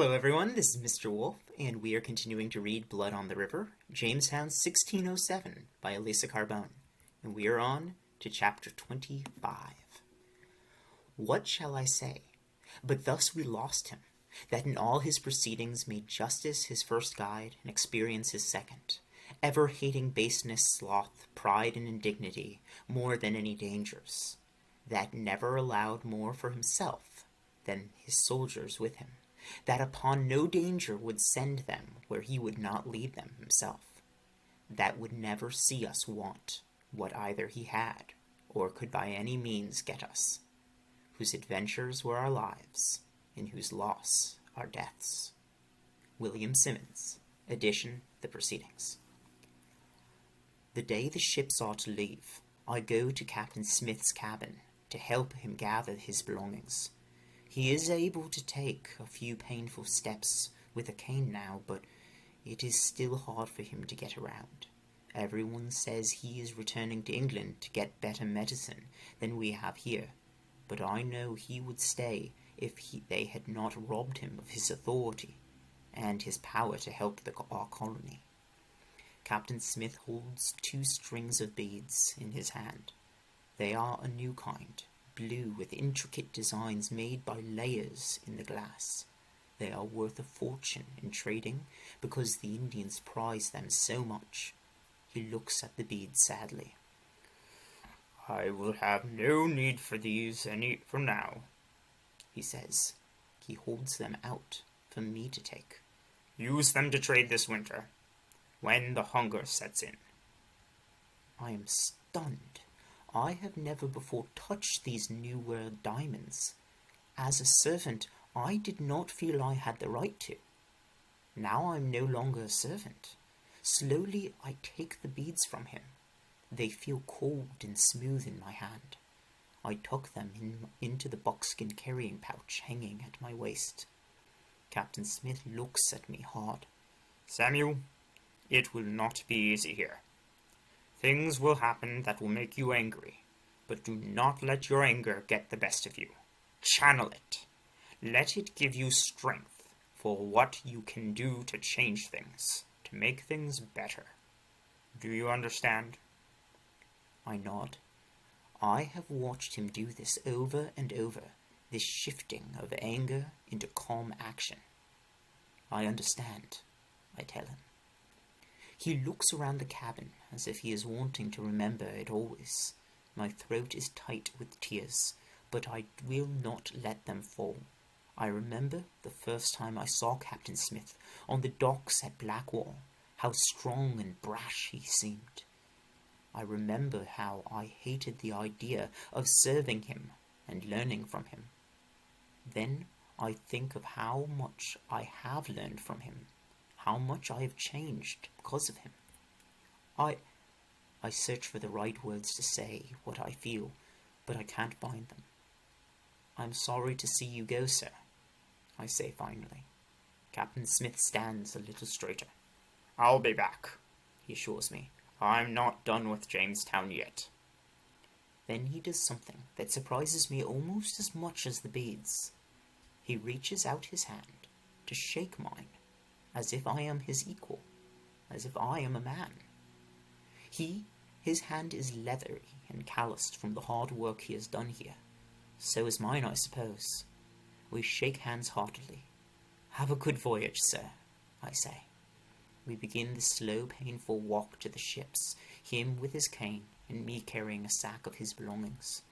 Hello everyone, this is Mr. Wolff, and we are continuing to read Blood on the River, Jamestown 1607 by Elisa Carbone, and we are on to chapter 25. What shall I say? But thus we lost him, that in all his proceedings made justice his first guide, and experience his second, ever hating baseness, sloth, pride, and indignity more than any dangers, that never allowed more for himself than his soldiers with him, that upon no danger would send them where he would not lead them himself, that would never see us want what either he had or could by any means get us, whose adventures were our lives, and whose loss our deaths. William Simmons, edition The Proceedings. The day the ships are to leave, I go to Captain Smith's cabin to help him gather his belongings. He is able to take a few painful steps with a cane now, but it is still hard for him to get around. Everyone says he is returning to England to get better medicine than we have here, but I know he would stay if they had not robbed him of his authority and his power to help our colony. Captain Smith holds 2 strings of beads in his hand. They are a new kind, blue with intricate designs made by layers in the glass. They are worth a fortune in trading because the Indians prize them so much. He looks at the beads sadly. I will have no need for these for now, he says. He holds them out for me to take. Use them to trade this winter, when the hunger sets in. I am stunned. I have never before touched these New World diamonds. As a servant, I did not feel I had the right to. Now I am no longer a servant. Slowly I take the beads from him. They feel cold and smooth in my hand. I tuck them into the buckskin carrying pouch hanging at my waist. Captain Smith looks at me hard. Samuel, it will not be easy here. Things will happen that will make you angry, but do not let your anger get the best of you. Channel it. Let it give you strength for what you can do to change things, to make things better. Do you understand? I nod. I have watched him do this over and over, this shifting of anger into calm action. I understand, I tell him. He looks around the cabin as if he is wanting to remember it always. My throat is tight with tears, but I will not let them fall. I remember the first time I saw Captain Smith on the docks at Blackwall, how strong and brash he seemed. I remember how I hated the idea of serving him and learning from him. Then I think of how much I have learned from him, how much I have changed because of him. I search for the right words to say what I feel, but I can't find them. I'm sorry to see you go, sir, I say finally. Captain Smith stands a little straighter. I'll be back, he assures me. I'm not done with Jamestown yet. Then he does something that surprises me almost as much as the beads. He reaches out his hand to shake mine, as if I am his equal, as if I am a man. His hand is leathery and calloused from the hard work he has done here. So is mine, I suppose. We shake hands heartily. Have a good voyage, sir, I say. We begin the slow, painful walk to the ships, him with his cane and me carrying a sack of his belongings.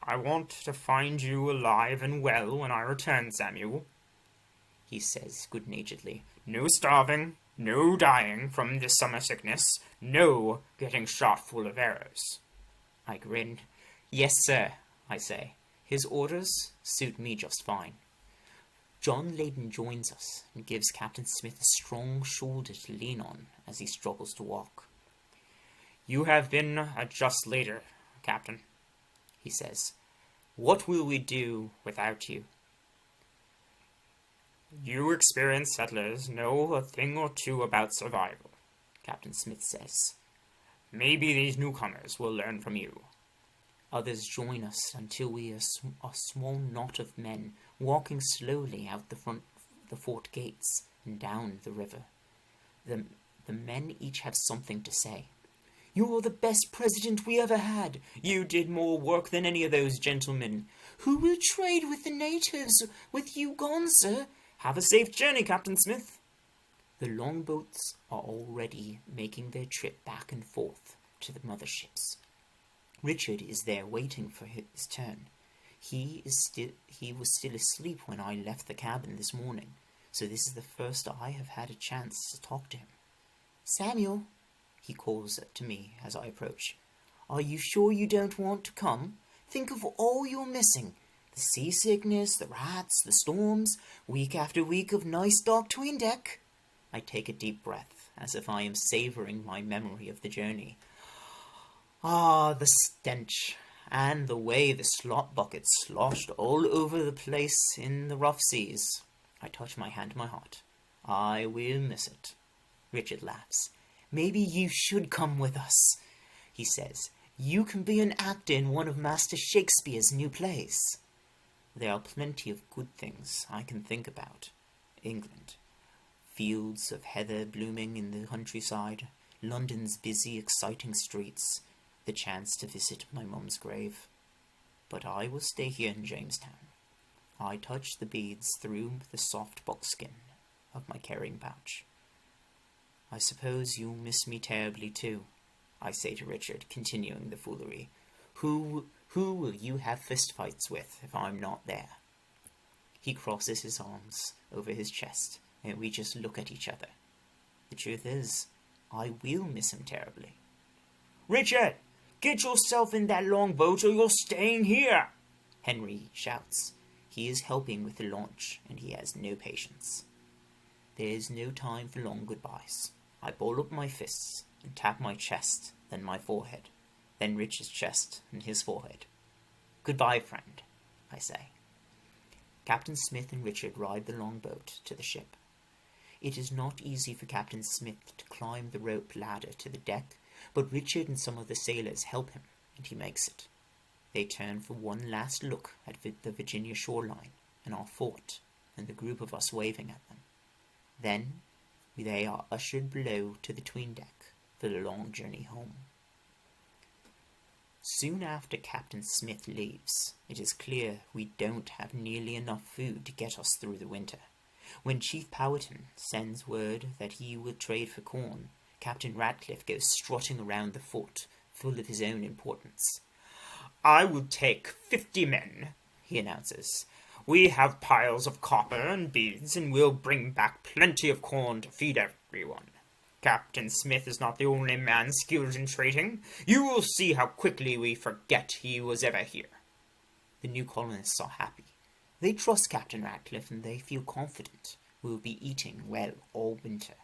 I want to find you alive and well when I return, Samuel, he says good-naturedly. No starving, no dying from this summer sickness, no getting shot full of arrows. I grin. Yes, sir, I say. His orders suit me just fine. John Layden joins us and gives Captain Smith a strong shoulder to lean on as he struggles to walk. You have been a just leader, Captain, he says. What will we do without you? You experienced settlers know a thing or two about survival, Captain Smith says. Maybe these newcomers will learn from you. Others join us until we are a small knot of men walking slowly out the the fort gates and down the river. The men each have something to say. "You're the best president we ever had. You did more work than any of those gentlemen. Who will trade with the natives with you gone, sir? Have a safe journey, Captain Smith." The longboats are already making their trip back and forth to the motherships. Richard is there waiting for his turn. He was still asleep when I left the cabin this morning, so this is the first I have had a chance to talk to him. "Samuel," he calls to me as I approach, "are you sure you don't want to come? Think of all you're missing. The seasickness, the rats, the storms, week after week of nice dark tween deck." I take a deep breath, as if I am savouring my memory of the journey. The stench, and the way the slop bucket sloshed all over the place in the rough seas. I touch my hand to my heart. I will miss it. Richard laughs. "Maybe you should come with us," he says. "You can be an actor in one of Master Shakespeare's new plays." There are plenty of good things I can think about. England. Fields of heather blooming in the countryside, London's busy, exciting streets, the chance to visit my mum's grave. But I will stay here in Jamestown. I touch the beads through the soft buckskin of my carrying pouch. "I suppose you'll miss me terribly too," I say to Richard, continuing the foolery. Who will you have fistfights with if I'm not there?" He crosses his arms over his chest, and we just look at each other. The truth is, I will miss him terribly. "Richard, get yourself in that longboat or you're staying here!" Henry shouts. He is helping with the launch, and he has no patience. There is no time for long goodbyes. I ball up my fists and tap my chest, then my forehead, then Richard's chest and his forehead. "Goodbye, friend," I say. Captain Smith and Richard ride the longboat to the ship. It is not easy for Captain Smith to climb the rope ladder to the deck, but Richard and some of the sailors help him, and he makes it. They turn for one last look at the Virginia shoreline and our fort and the group of us waving at them. Then they are ushered below to the 'tween deck for the long journey home. Soon after Captain Smith leaves, it is clear we don't have nearly enough food to get us through the winter. When Chief Powhatan sends word that he will trade for corn, Captain Ratcliffe goes strutting around the fort, full of his own importance. "I will take 50 men, he announces. "We have piles of copper and beads, and we'll bring back plenty of corn to feed everyone. Captain Smith is not the only man skilled in trading. You will see how quickly we forget he was ever here." The new colonists are happy. They trust Captain Ratcliffe, and they feel confident we will be eating well all winter.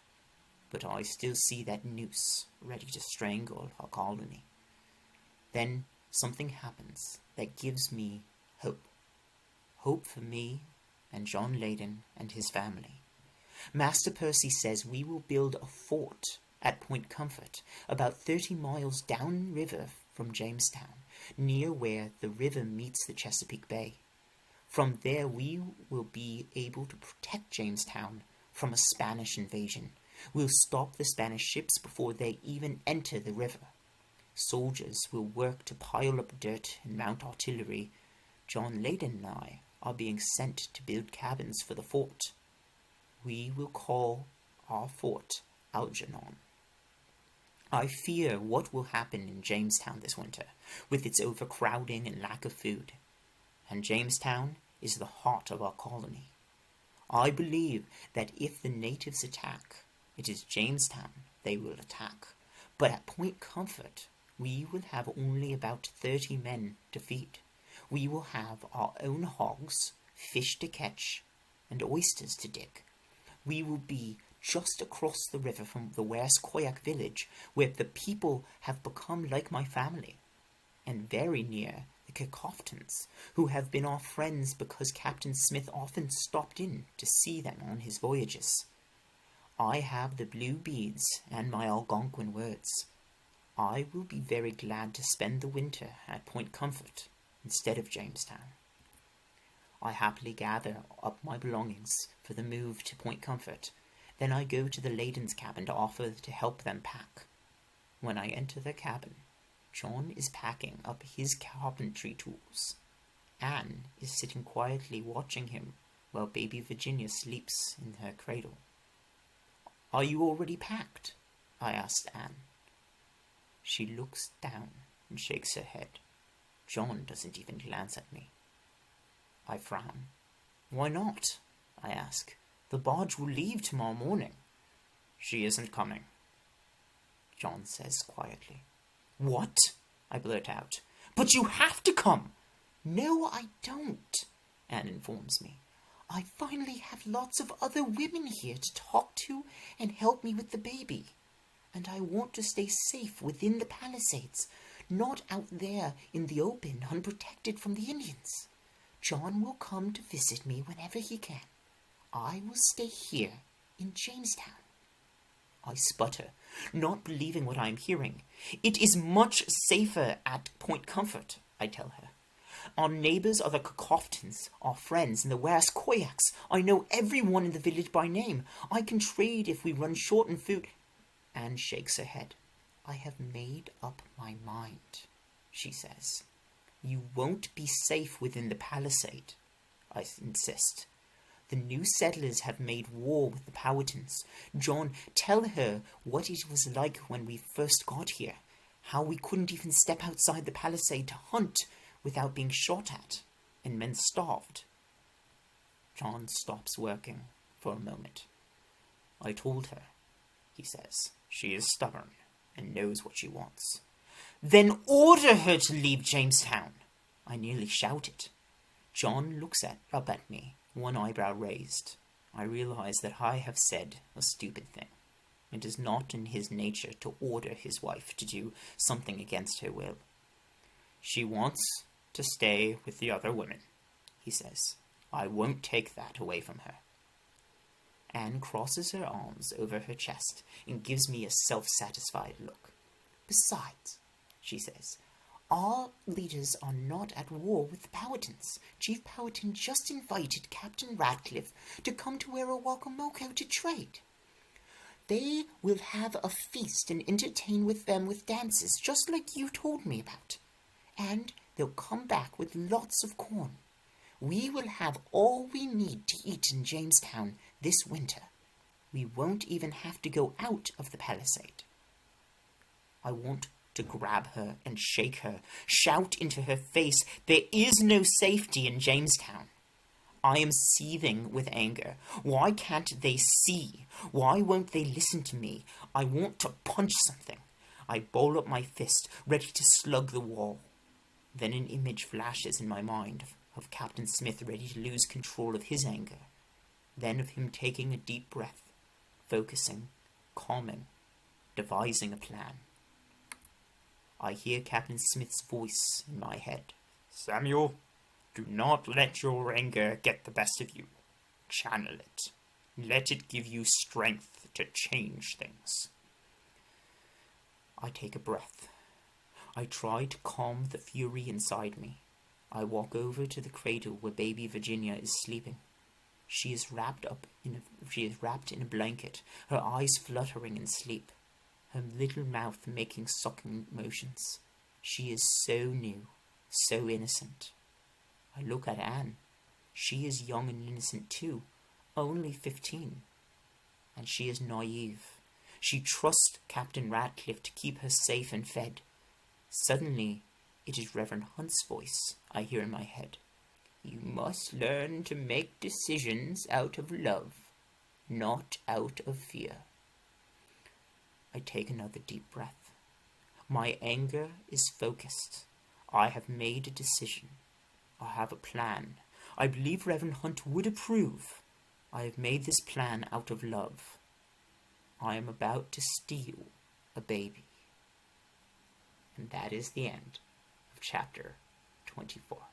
But I still see that noose ready to strangle our colony. Then something happens that gives me hope. Hope for me and John Leyden and his family. Master Percy says we will build a fort at Point Comfort, about 30 miles downriver from Jamestown, near where the river meets the Chesapeake Bay. From there we will be able to protect Jamestown from a Spanish invasion. We'll stop the Spanish ships before they even enter the river. Soldiers will work to pile up dirt and mount artillery. John Leyden and I are being sent to build cabins for the fort. We will call our fort Algernon. I fear what will happen in Jamestown this winter, with its overcrowding and lack of food. And Jamestown is the heart of our colony. I believe that if the natives attack, it is Jamestown they will attack. But at Point Comfort, we will have only about 30 men to feed. We will have our own hogs, fish to catch, and oysters to dig. We will be just across the river from the Westcoyak village, where the people have become like my family, and very near the Kirkhoftons, who have been our friends because Captain Smith often stopped in to see them on his voyages. I have the blue beads and my Algonquin words. I will be very glad to spend the winter at Point Comfort instead of Jamestown. I happily gather up my belongings for the move to Point Comfort. Then I go to the Layden's cabin to offer to help them pack. When I enter the cabin, John is packing up his carpentry tools. Anne is sitting quietly watching him while baby Virginia sleeps in her cradle. "Are you already packed?" I asked Anne. She looks down and shakes her head. John doesn't even glance at me. I frown. "Why not?" I ask. "The barge will leave tomorrow morning." "She isn't coming," John says quietly. "What?" I blurt out. "But you have to come!" "No, I don't," Anne informs me. "I finally have lots of other women here to talk to and help me with the baby. And I want to stay safe within the palisades, not out there in the open, unprotected from the Indians. John will come to visit me whenever he can. I will stay here in Jamestown." I sputter, not believing what I am hearing. "It is much safer at Point Comfort," I tell her. "Our neighbors are the Cocoftons, our friends, and the Weras-Koyaks. I know everyone in the village by name. I can trade if we run short on food." Anne shakes her head. "I have made up my mind," she says. "You won't be safe within the palisade," I insist. "The new settlers have made war with the Powhatans. John, tell her what it was like when we first got here, how we couldn't even step outside the palisade to hunt without being shot at, and men starved." John stops working for a moment. "I told her," he says. "She is stubborn and knows what she wants." "Then order her to leave Jamestown!" I nearly shouted. John looks up at me, one eyebrow raised. I realize that I have said a stupid thing. It is not in his nature to order his wife to do something against her will. "She wants to stay with the other women," he says. "I won't take that away from her." Anne crosses her arms over her chest and gives me a self-satisfied look. "Besides," she says, "our leaders are not at war with the Powhatans. Chief Powhatan just invited Captain Radcliffe to come to Werowocomoco to trade. They will have a feast and entertain with them with dances, just like you told me about. And they'll come back with lots of corn. We will have all we need to eat in Jamestown this winter. We won't even have to go out of the palisade." I want to grab her and shake her, shout into her face, "There is no safety in Jamestown." I am seething with anger. Why can't they see? Why won't they listen to me? I want to punch something. I ball up my fist, ready to slug the wall. Then an image flashes in my mind of Captain Smith ready to lose control of his anger. Then of him taking a deep breath, focusing, calming, devising a plan. I hear Captain Smith's voice in my head. "Samuel, do not let your anger get the best of you. Channel it. Let it give you strength to change things." I take a breath. I try to calm the fury inside me. I walk over to the cradle where baby Virginia is sleeping. She is wrapped in a blanket, her eyes fluttering in sleep, her little mouth making sucking motions. She is so new, so innocent. I look at Anne. She is young and innocent too, only 15. And she is naive. She trusts Captain Radcliffe to keep her safe and fed. Suddenly, it is Reverend Hunt's voice I hear in my head. "You must learn to make decisions out of love, not out of fear." I take another deep breath. My anger is focused. I have made a decision. I have a plan. I believe Reverend Hunt would approve. I have made this plan out of love. I am about to steal a baby. And that is the end of chapter 24.